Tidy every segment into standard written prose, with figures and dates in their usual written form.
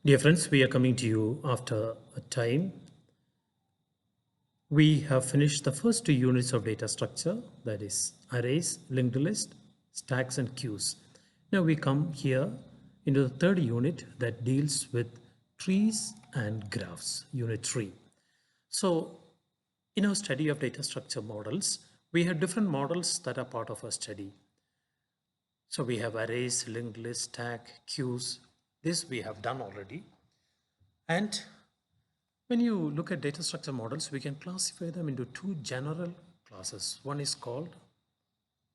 Dear friends, we are coming to you after a time. We have finished the first two units of data structure, that is arrays, linked list, stacks and queues. Now we come here into the third unit that deals with trees and graphs, unit 3. So in our study of data structure models, we have different models that are part of our study. So we have arrays, linked list, stack, queues. This we have done already. And when you look at data structure models, we can classify them into two general classes. One is called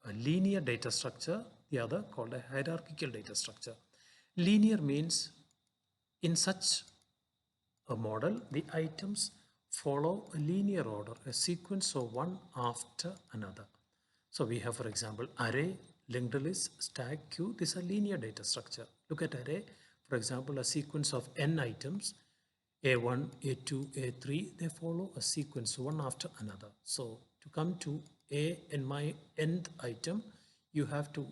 a linear data structure, the other called a hierarchical data structure. Linear means in such a model, the items follow a linear order, a sequence of one after another. So we have, for example, array, linked list, stack, queue. These are linear data structure. Look at array, for example, a sequence of n items. A1, A2, A3, they follow a sequence one after another. So to come to A in my nth item, you have to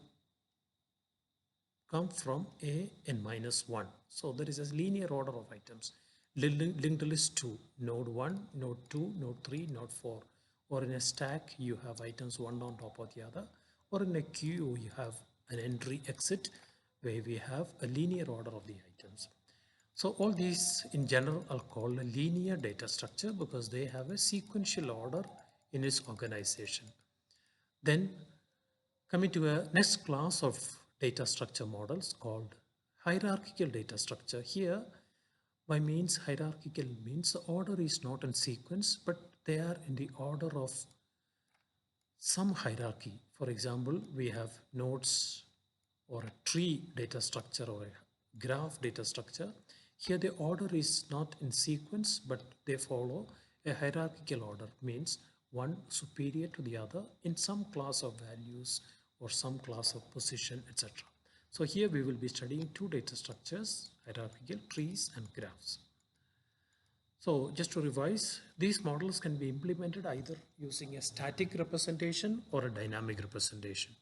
come from A n minus 1. So there is a linear order of items. Linked list 2, node 1, node 2, node 3, node 4. Or in a stack, you have items one on top of the other. Or in a queue, you have an entry exit where we have a linear order of the items. So all these in general are called a linear data structure because they have a sequential order in its organization. Then coming to a next class of data structure models called hierarchical data structure. Here by means hierarchical means the order is not in sequence but they are in the order of some hierarchy. For example, we have nodes or a tree data structure or a graph data structure. Here the order is not in sequence but they follow a hierarchical order, means one superior to the other in some class of values or some class of position, etc. So here we will be studying two data structures, hierarchical trees and graphs. So just to revise, these models can be implemented either using a static representation or a dynamic representation.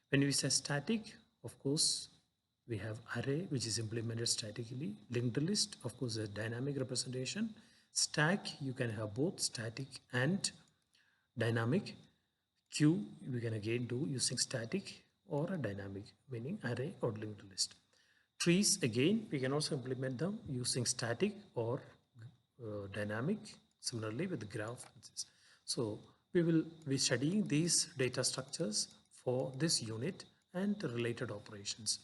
When we say static, of course, we have array which is implemented statically, linked list, of course, a dynamic representation. Stack, you can have both static and dynamic. Queue, we can again do using static or a dynamic, meaning array or linked list. Trees, again, we can also implement them using static or dynamic, similarly with the graph. So we will be studying these data structures for this unit and the related operations.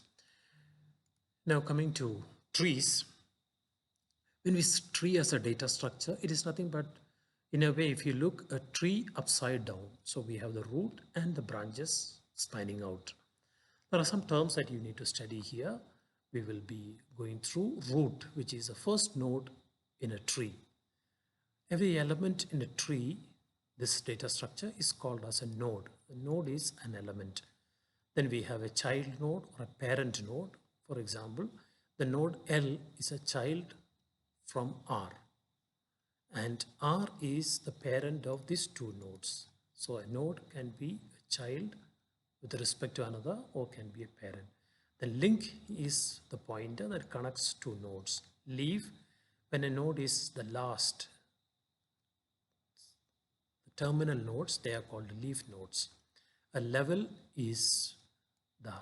Now coming to trees, when we see tree as a data structure, it is nothing but, in a way, if you look a tree upside down, so we have the root and the branches spanning out. There are some terms that you need to study here. We will be going through root, which is the first node in a tree. Every element in a tree, this data structure is called as a node. A node is an element. Then we have a child node or a parent node. For example, the node L is a child from R. And R is the parent of these two nodes. So a node can be a child with respect to another or can be a parent. The link is the pointer that connects two nodes. Leaf, when a node is the last, the terminal nodes, they are called leaf nodes. A level is the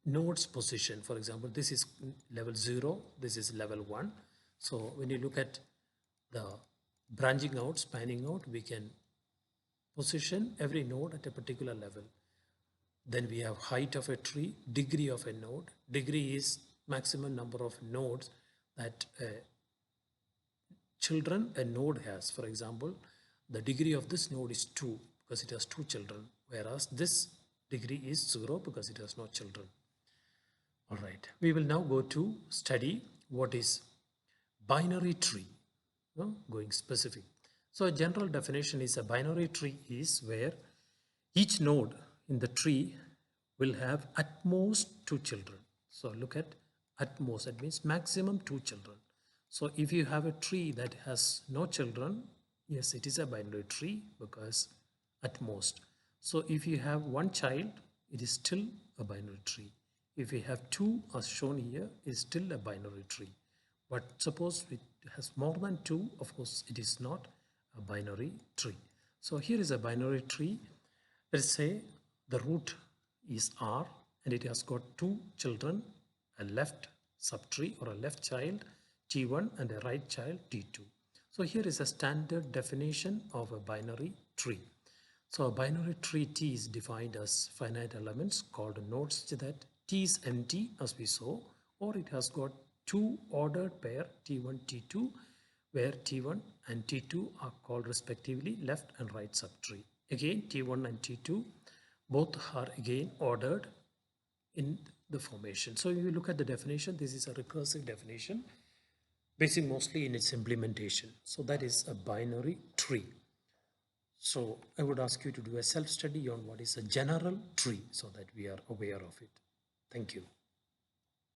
node's position. For example, this is level 0, this is level 1. So when you look at the branching out, spanning out, we can position every node at a particular level. Then we have height of a tree, degree of a node. Degree is maximum number of nodes that a node has. For example, the degree of this node is 2 because it has 2 children, whereas this degree is 0 because it has no children. All right, we will now go to study what is binary tree, going specific. So a general definition is a binary tree is where each node in the tree will have at most 2 children. So look at most, that means maximum 2 children. So if you have a tree that has no children, yes, it is a binary tree because at most. So if you have one child, it is still a binary tree. if we have 2 as shown here, is still a binary tree. But suppose it has more than 2, of course it is not a binary tree. So here is a binary tree. Let's say the root is R and it has got 2 children, a left subtree or a left child T1 and a right child T2. So here is a standard definition of a binary tree. So a binary tree T is defined as finite elements called nodes that T is empty as we saw, or it has got 2 ordered pair T1, T2, where T1 and T2 are called respectively left and right subtree. Again, T1 and T2 both are again ordered in the formation. So if you look at the definition, this is a recursive definition based mostly in its implementation. So that is a binary tree. So I would ask you to do a self-study on what is a general tree so that we are aware of it. Thank you.